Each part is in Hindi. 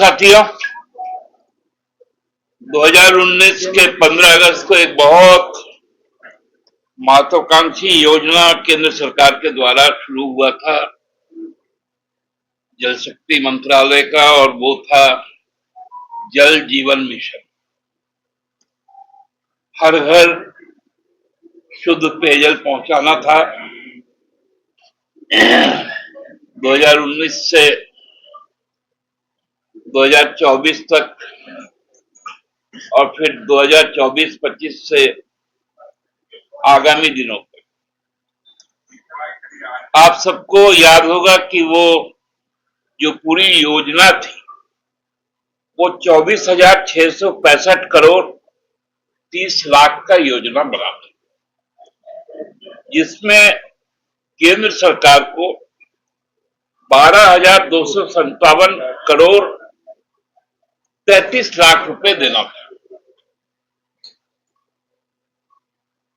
साथियों, 2019 के 15 अगस्त को एक बहुत महत्वाकांक्षी योजना केंद्र सरकार के द्वारा शुरू हुआ था जल शक्ति मंत्रालय का, और वो था जल जीवन मिशन। हर घर शुद्ध पेयजल पहुंचाना था। 2019 से 2024 तक और फिर 2024-25 से आगामी दिनों तक। आप सबको याद होगा कि वो जो पूरी योजना थी वो 24,665 करोड़ 30 लाख का योजना बना था, जिसमें केंद्र सरकार को 12,257 करोड़ 33 लाख रुपए देना था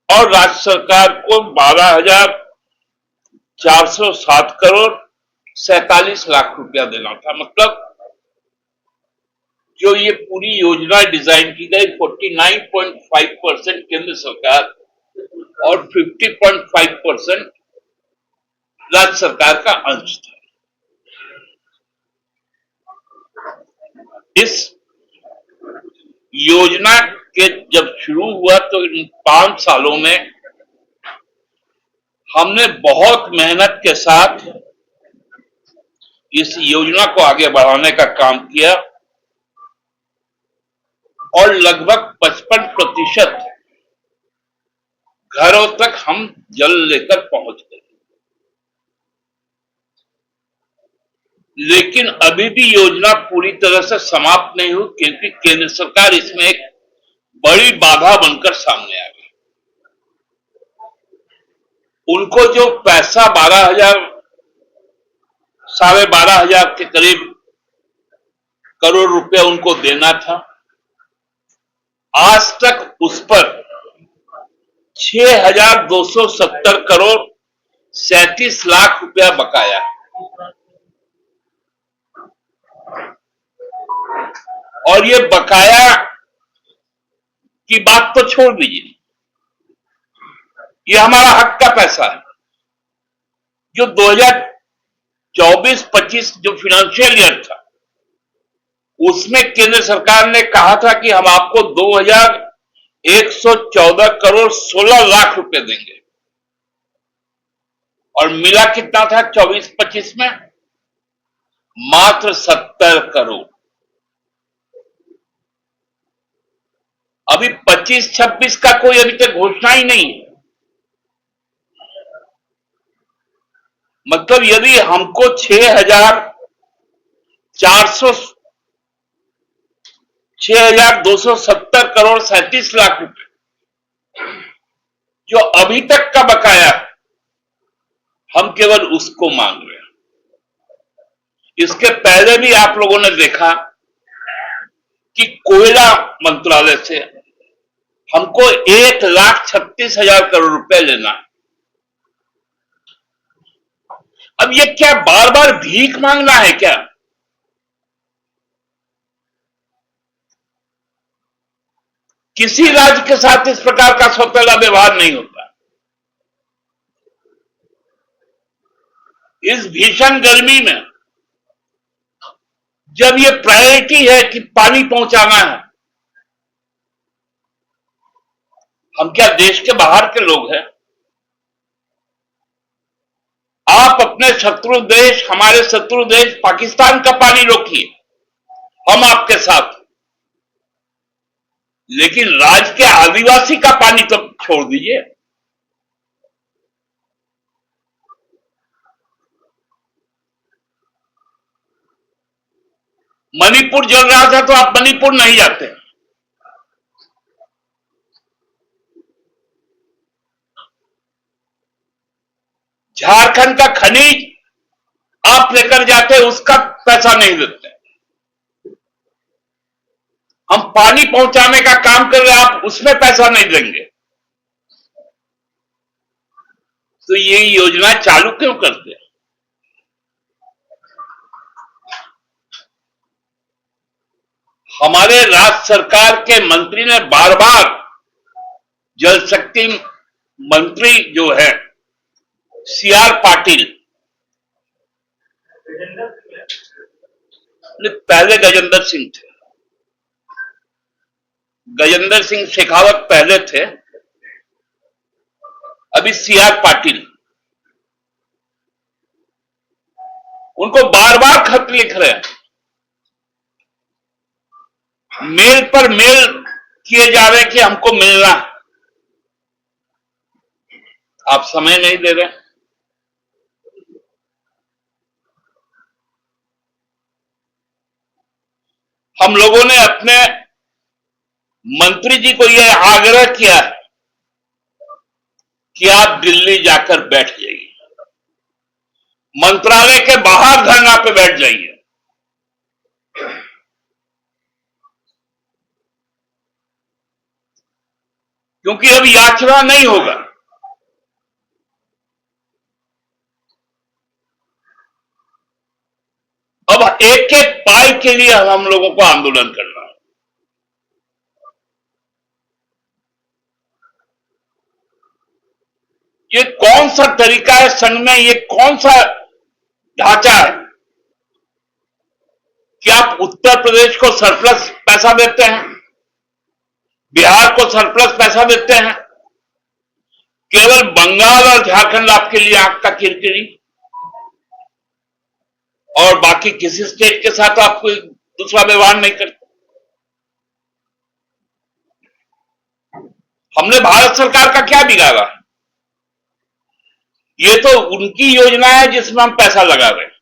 और राज्य सरकार को 12,407 करोड़ 47 लाख रुपया देना था। मतलब जो ये पूरी योजना डिजाइन की गई, 49.5% केंद्र सरकार और 50.5% राज्य सरकार का अंश था। इस योजना के जब शुरू हुआ तो इन 5 सालों में हमने बहुत मेहनत के साथ इस योजना को आगे बढ़ाने का काम किया और लगभग 55% घरों तक हम जल लेकर पहुंच गए। लेकिन अभी भी योजना पूरी तरह से समाप्त नहीं हुई, क्योंकि केंद्र सरकार इसमें एक बड़ी बाधा बनकर सामने आ गई। उनको जो पैसा 12,000 के करीब करोड़ रुपया उनको देना था, आज तक उस पर 6,270 करोड़ 37 लाख रुपया बकाया है। और ये बकाया की बात तो छोड़ दीजिए, ये हमारा हक का पैसा है। जो 2024-25 जो फाइनेंशियल ईयर था, उसमें केंद्र सरकार ने कहा था कि हम आपको 2,114 करोड़ 16 लाख रुपए देंगे, और मिला कितना था 24-25 में? मात्र 70 करोड़। अभी 25-26 का कोई अभी तक घोषणा ही नहीं है। मतलब यदि हमको 6,270 करोड़ 37 लाख रुपए जो अभी तक का बकाया है, हम केवल उसको मांग रहे हैं। इसके पहले भी आप लोगों ने देखा कि कोयला मंत्रालय से हमको 1,36,000 करोड़ रुपए लेना है। अब ये क्या बार बार भीख मांगना है क्या? किसी राज्य के साथ इस प्रकार का सौतेला व्यवहार नहीं होता। इस भीषण गर्मी में जब ये प्रायोरिटी है कि पानी पहुंचाना है, हम क्या देश के बाहर के लोग हैं? आप अपने शत्रु देश, हमारे शत्रु देश पाकिस्तान का पानी रोकिए, हम आपके साथ, लेकिन राज्य के आदिवासी का पानी तो छोड़ दीजिए। मणिपुर जल रहा था तो आप मणिपुर नहीं जाते। झारखंड का खनिज आप लेकर जाते, उसका पैसा नहीं देते। हम पानी पहुंचाने का काम कर रहे हैं, आप उसमें पैसा नहीं देंगे। तो ये योजना चालू क्यों करते हैं? हमारे राज्य सरकार के मंत्री ने बार बार जल शक्ति मंत्री जो है सीआर पाटिल ने, पहले गजेंद्र सिंह थे, गजेंद्र सिंह शेखावत पहले थे, अभी सीआर पाटिल, उनको बार बार खत लिख रहे हैं, मेल पर मेल किए जा रहे हैं कि हमको मिलना है, आप समय नहीं दे रहे। हम लोगों ने अपने मंत्री जी को यह आग्रह किया कि आप दिल्ली जाकर बैठ जाइए, मंत्रालय के बाहर धरना पे बैठ जाइए, क्योंकि अब याचना नहीं होगा। अब एक एक पाई के लिए हम लोगों को आंदोलन करना है। ये कौन सा तरीका है संघ में, ये कौन सा ढांचा है कि आप उत्तर प्रदेश को सरप्लस पैसा देते हैं, बिहार को सरप्लस पैसा देते हैं, केवल बंगाल और झारखंड आपके लिए आंख का किरकिरी, और बाकी किसी स्टेट के साथ आप कोई दूसरा व्यवहार नहीं करते। हमने भारत सरकार का क्या बिगाड़ा? ये तो उनकी योजना है जिसमें हम पैसा लगा रहे हैं।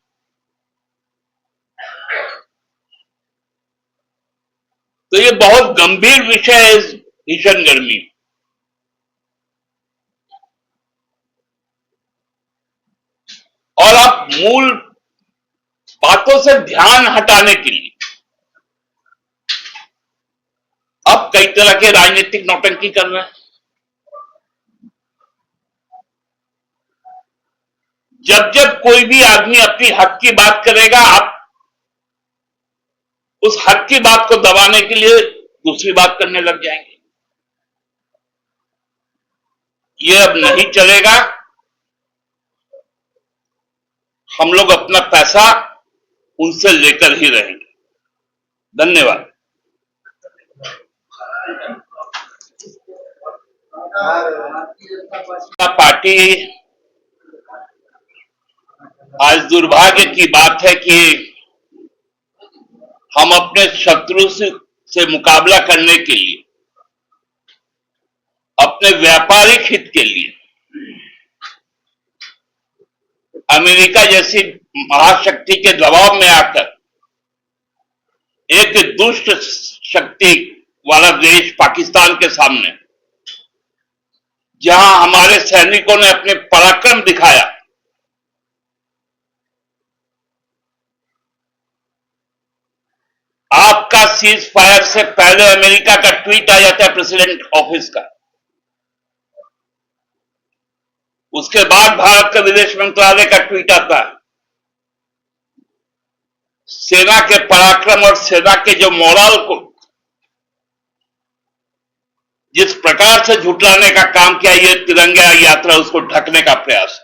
तो ये बहुत गंभीर विषय है इस भीषण गर्मी। और आप मूल बातों से ध्यान हटाने के लिए अब कई तरह के राजनीतिक नौटंकी कर रहे हैं। जब जब कोई भी आदमी अपनी हक की बात करेगा, आप उस हक की बात को दबाने के लिए दूसरी बात करने लग जाएंगे। ये अब नहीं चलेगा। हम लोग अपना पैसा उनसे लेकर ही रहेंगे। धन्यवाद। पार्टी, आज दुर्भाग्य की बात है कि हम अपने शत्रु से मुकाबला करने के लिए, अपने व्यापारिक हित के लिए अमेरिका जैसी महाशक्ति के दबाव में आकर एक दुष्ट शक्ति वाला देश पाकिस्तान के सामने, जहां हमारे सैनिकों ने अपने पराक्रम दिखाया, आपका सीज फायर से पहले अमेरिका का ट्वीट आ जाता है प्रेसिडेंट ऑफिस का, उसके बाद भारत का विदेश मंत्रालय का ट्वीट आता है। सेना के पराक्रम और सेना के जो मोरल को जिस प्रकार से झुटलाने का काम किया, ये तिरंगा यात्रा उसको ढकने का प्रयास है।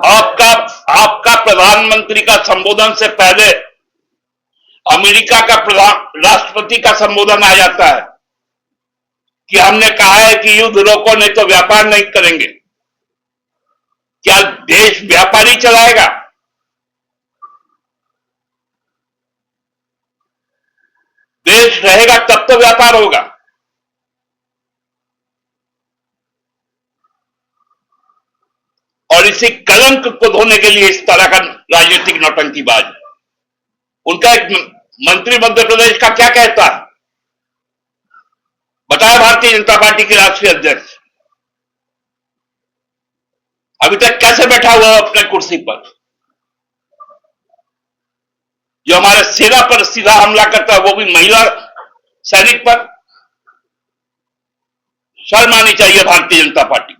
आपका प्रधानमंत्री का संबोधन से पहले अमेरिका का राष्ट्रपति का संबोधन आ जाता है कि हमने कहा है कि युद्ध रोको, नहीं तो व्यापार नहीं करेंगे। क्या देश व्यापारी चलाएगा? देश रहेगा तब तो व्यापार होगा। और इसी कलंक को धोने के लिए इस तरह का राजनीतिक नौटंकीबाज है। उनका एक मंत्री मध्य प्रदेश का क्या कहता है, बताया भारतीय जनता पार्टी के राष्ट्रीय अध्यक्ष अभी तक कैसे बैठा हुआ है अपने कुर्सी पर। जो हमारे सेना पर सीधा हमला करता है, वो भी महिला सैनिक पर। शर्म आनी चाहिए भारतीय जनता पार्टी।